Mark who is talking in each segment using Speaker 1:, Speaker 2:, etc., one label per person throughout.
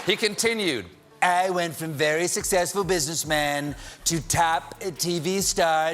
Speaker 1: He continued, I went from very successful businessman to top TV star, ...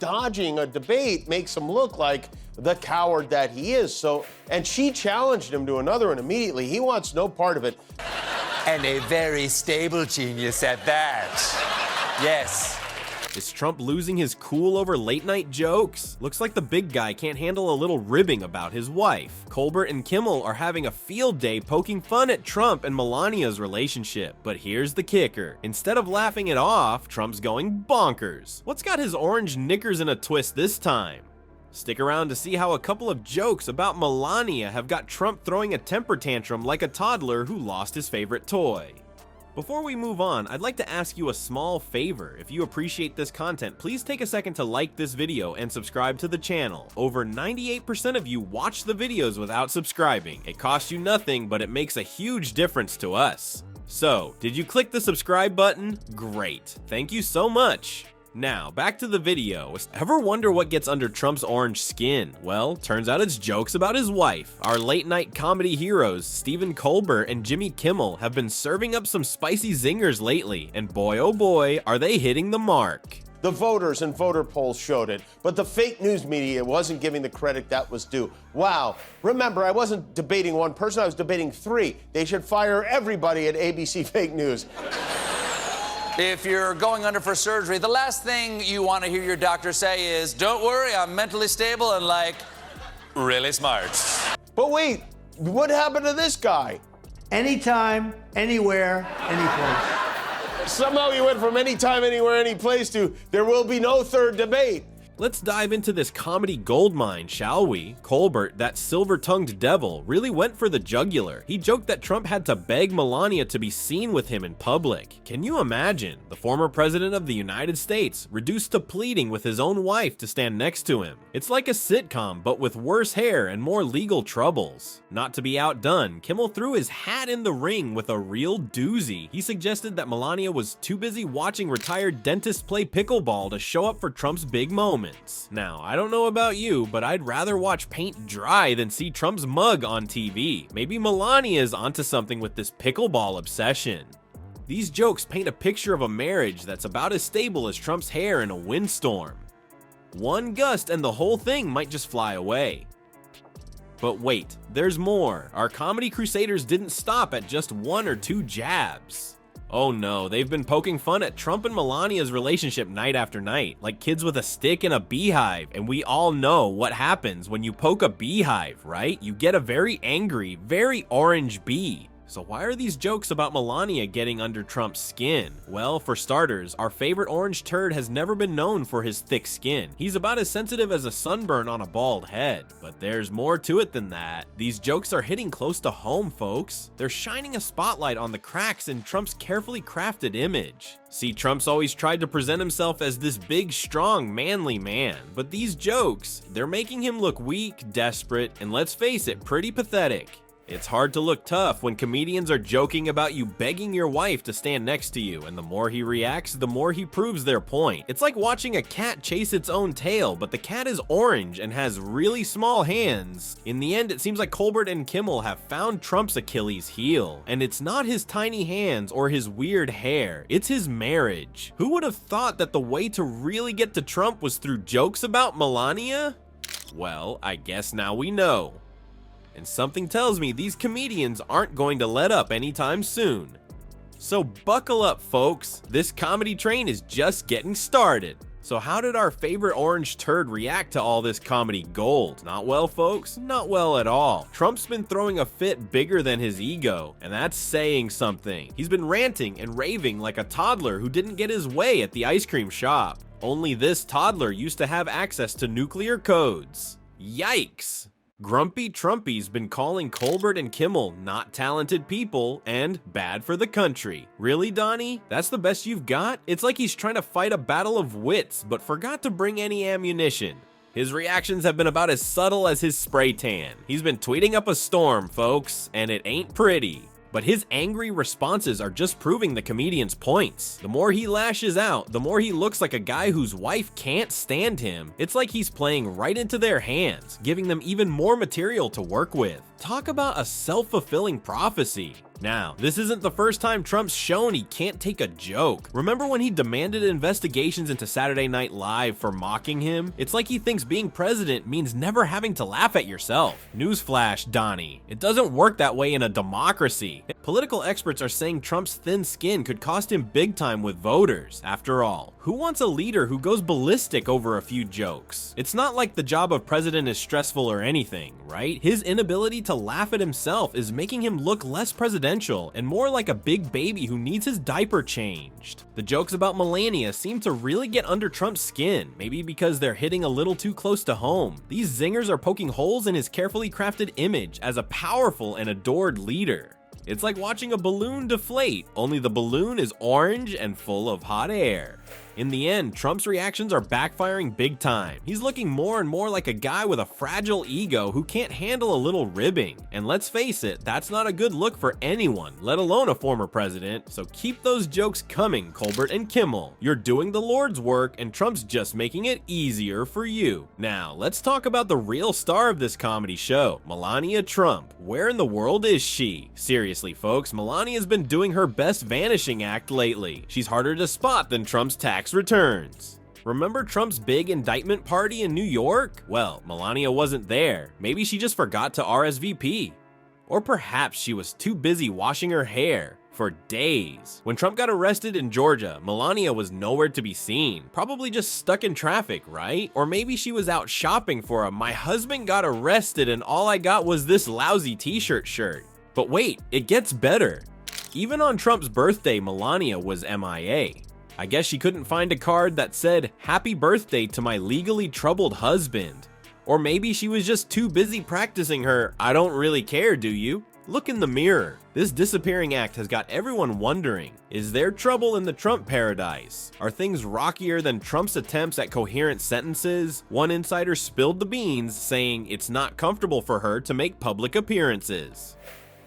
Speaker 2: Dodging a debate makes him look like the coward that he is. And she challenged him to another, and immediately he wants no part of it.
Speaker 1: And a very stable genius at that. Yes.
Speaker 3: Is Trump losing his cool over late-night jokes? Looks like the big guy can't handle a little ribbing about his wife. Colbert and Kimmel are having a field day poking fun at Trump and Melania's relationship. But here's the kicker. Instead of laughing it off, Trump's going bonkers. What's got his orange knickers in a twist this time? Stick around to see how a couple of jokes about Melania have got Trump throwing a temper tantrum like a toddler who lost his favorite toy. Before we move on, I'd like to ask you a small favor. If you appreciate this content, please take a second to like this video and subscribe to the channel. Over 98% of you watch the videos without subscribing. It costs you nothing, but it makes a huge difference to us. So, did you click the subscribe button? Great. Thank you so much. Now, back to the video. Ever wonder what gets under Trump's orange skin? Well, turns out it's jokes about his wife. Our late-night comedy heroes, Stephen Colbert and Jimmy Kimmel, have been serving up some spicy zingers lately, and boy oh boy, are they hitting the mark.
Speaker 2: The voters and voter polls showed it, but the fake news media wasn't giving the credit that was due. Wow. Remember, I wasn't debating one person, I was debating three. They should fire everybody at ABC Fake News.
Speaker 1: If you're going under for surgery, the last thing you want to hear your doctor say is, don't worry, I'm mentally stable and, like, really smart.
Speaker 2: But wait, what happened to this guy?
Speaker 4: Anytime, anywhere, anyplace.
Speaker 2: Somehow he went from anytime, anywhere, any place to there will be no third debate.
Speaker 3: Let's dive into this comedy goldmine, shall we? Colbert, that silver-tongued devil, really went for the jugular. He joked that Trump had to beg Melania to be seen with him in public. Can you imagine? The former president of the United States, reduced to pleading with his own wife to stand next to him. It's like a sitcom, but with worse hair and more legal troubles. Not to be outdone, Kimmel threw his hat in the ring with a real doozy. He suggested that Melania was too busy watching retired dentists play pickleball to show up for Trump's big moment. Now, I don't know about you, but I'd rather watch paint dry than see Trump's mug on TV. Maybe Melania is onto something with this pickleball obsession. These jokes paint a picture of a marriage that's about as stable as Trump's hair in a windstorm. One gust and the whole thing might just fly away. But wait, there's more. Our comedy crusaders didn't stop at just one or two jabs. Oh no, they've been poking fun at Trump and Melania's relationship night after night, like kids with a stick and a beehive, and we all know what happens when you poke a beehive, right? You get a very angry, very orange bee. So why are these jokes about Melania getting under Trump's skin? Well, for starters, our favorite orange turd has never been known for his thick skin. He's about as sensitive as a sunburn on a bald head. But there's more to it than that. These jokes are hitting close to home, folks. They're shining a spotlight on the cracks in Trump's carefully crafted image. See, Trump's always tried to present himself as this big, strong, manly man. But these jokes, they're making him look weak, desperate, and let's face it, pretty pathetic. It's hard to look tough when comedians are joking about you begging your wife to stand next to you, and the more he reacts, the more he proves their point. It's like watching a cat chase its own tail, but the cat is orange and has really small hands. In the end, it seems like Colbert and Kimmel have found Trump's Achilles heel, and it's not his tiny hands or his weird hair, it's his marriage. Who would have thought that the way to really get to Trump was through jokes about Melania? Well, I guess now we know. And something tells me these comedians aren't going to let up anytime soon. So buckle up, folks. This comedy train is just getting started. So how did our favorite orange turd react to all this comedy gold? Not well, folks. Not well at all. Trump's been throwing a fit bigger than his ego, and that's saying something. He's been ranting and raving like a toddler who didn't get his way at the ice cream shop. Only this toddler used to have access to nuclear codes. Yikes! Grumpy Trumpy's been calling Colbert and Kimmel not talented people and bad for the country. Really, Donnie? That's the best you've got? It's like he's trying to fight a battle of wits, but forgot to bring any ammunition. His reactions have been about as subtle as his spray tan. He's been tweeting up a storm, folks, and it ain't pretty. But his angry responses are just proving the comedian's points. The more he lashes out, the more he looks like a guy whose wife can't stand him. It's like he's playing right into their hands, giving them even more material to work with. Talk about a self-fulfilling prophecy. Now, this isn't the first time Trump's shown he can't take a joke. Remember when he demanded investigations into Saturday Night Live for mocking him? It's like he thinks being president means never having to laugh at yourself. Newsflash, Donnie. It doesn't work that way in a democracy. Political experts are saying Trump's thin skin could cost him big time with voters. After all, who wants a leader who goes ballistic over a few jokes? It's not like the job of president is stressful or anything, right? His inability to laugh at himself is making him look less presidential and more like a big baby who needs his diaper changed. The jokes about Melania seem to really get under Trump's skin, maybe because they're hitting a little too close to home. These zingers are poking holes in his carefully crafted image as a powerful and adored leader. It's like watching a balloon deflate, only the balloon is orange and full of hot air. In the end, Trump's reactions are backfiring big time. He's looking more and more like a guy with a fragile ego who can't handle a little ribbing. And let's face it, that's not a good look for anyone, let alone a former president. So keep those jokes coming, Colbert and Kimmel. You're doing the Lord's work and Trump's just making it easier for you. Now, let's talk about the real star of this comedy show, Melania Trump. Where in the world is she? Seriously, folks, Melania's been doing her best vanishing act lately. She's harder to spot than Trump's tax returns. Remember Trump's big indictment party in New York? Well, Melania wasn't there. Maybe she just forgot to RSVP. Or perhaps she was too busy washing her hair for days. When Trump got arrested in Georgia, Melania was nowhere to be seen. Probably just stuck in traffic, right? Or maybe she was out shopping for a "my husband got arrested and all I got was this lousy t-shirt shirt." But wait, it gets better. Even on Trump's birthday, Melania was MIA. I guess she couldn't find a card that said, "Happy birthday to my legally troubled husband." Or maybe she was just too busy practicing her "I don't really care, do you?" Look in the mirror. This disappearing act has got everyone wondering, is there trouble in the Trump paradise? Are things rockier than Trump's attempts at coherent sentences? One insider spilled the beans, saying it's not comfortable for her to make public appearances.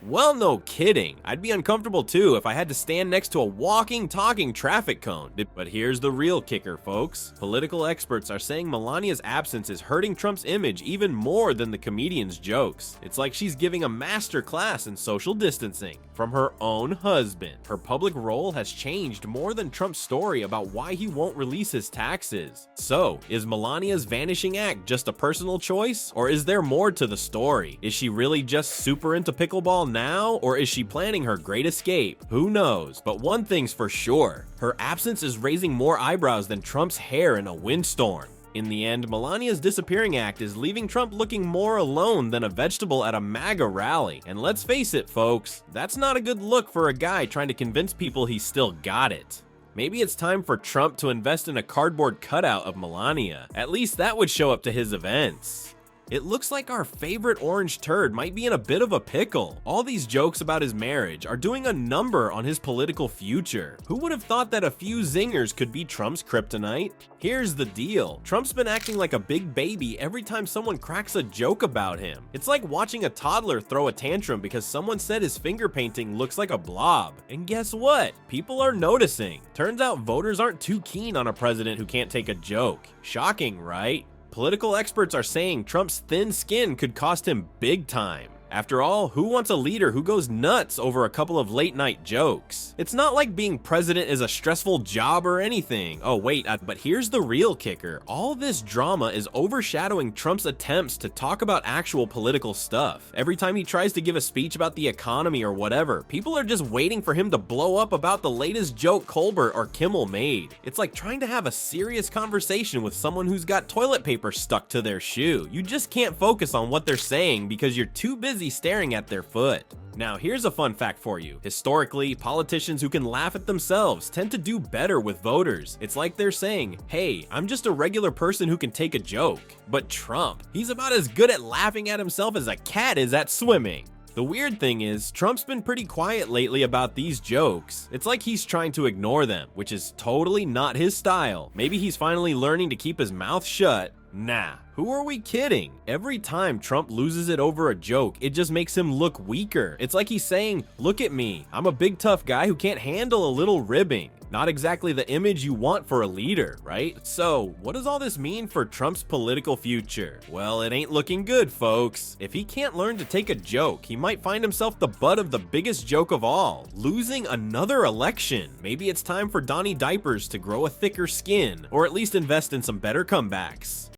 Speaker 3: Well, no kidding. I'd be uncomfortable too if I had to stand next to a walking, talking traffic cone. But here's the real kicker, folks. Political experts are saying Melania's absence is hurting Trump's image even more than the comedian's jokes. It's like she's giving a master class in social distancing from her own husband. Her public role has changed more than Trump's story about why he won't release his taxes. So, is Melania's vanishing act just a personal choice? Or is there more to the story? Is she really just super into pickleball now, or is she planning her great escape? Who knows? But one thing's for sure, her absence is raising more eyebrows than Trump's hair in a windstorm. In the end, Melania's disappearing act is leaving Trump looking more alone than a vegetable at a MAGA rally. And let's face it, folks, that's not a good look for a guy trying to convince people he's still got it. Maybe it's time for Trump to invest in a cardboard cutout of Melania. At least that would show up to his events. It looks like our favorite orange turd might be in a bit of a pickle. All these jokes about his marriage are doing a number on his political future. Who would have thought that a few zingers could be Trump's kryptonite? Here's the deal. Trump's been acting like a big baby every time someone cracks a joke about him. It's like watching a toddler throw a tantrum because someone said his finger painting looks like a blob. And guess what? People are noticing. Turns out voters aren't too keen on a president who can't take a joke. Shocking, right? Political experts are saying Trump's thin skin could cost him big time. After all, who wants a leader who goes nuts over a couple of late-night jokes? It's not like being president is a stressful job or anything. Oh wait, but here's the real kicker. All this drama is overshadowing Trump's attempts to talk about actual political stuff. Every time he tries to give a speech about the economy or whatever, people are just waiting for him to blow up about the latest joke Colbert or Kimmel made. It's like trying to have a serious conversation with someone who's got toilet paper stuck to their shoe. You just can't focus on what they're saying because you're too busy staring at their foot. Now, here's a fun fact for you. Historically, politicians who can laugh at themselves tend to do better with voters. It's like they're saying, hey, I'm just a regular person who can take a joke. But Trump, he's about as good at laughing at himself as a cat is at swimming. The weird thing is, Trump's been pretty quiet lately about these jokes. It's like he's trying to ignore them, which is totally not his style. Maybe he's finally learning to keep his mouth shut. Nah, who are we kidding? Every time Trump loses it over a joke, it just makes him look weaker. It's like he's saying, look at me, I'm a big tough guy who can't handle a little ribbing. Not exactly the image you want for a leader, right? So, what does all this mean for Trump's political future? Well, it ain't looking good, folks. If he can't learn to take a joke, he might find himself the butt of the biggest joke of all, losing another election. Maybe it's time for Donnie Diapers to grow a thicker skin, or at least invest in some better comebacks.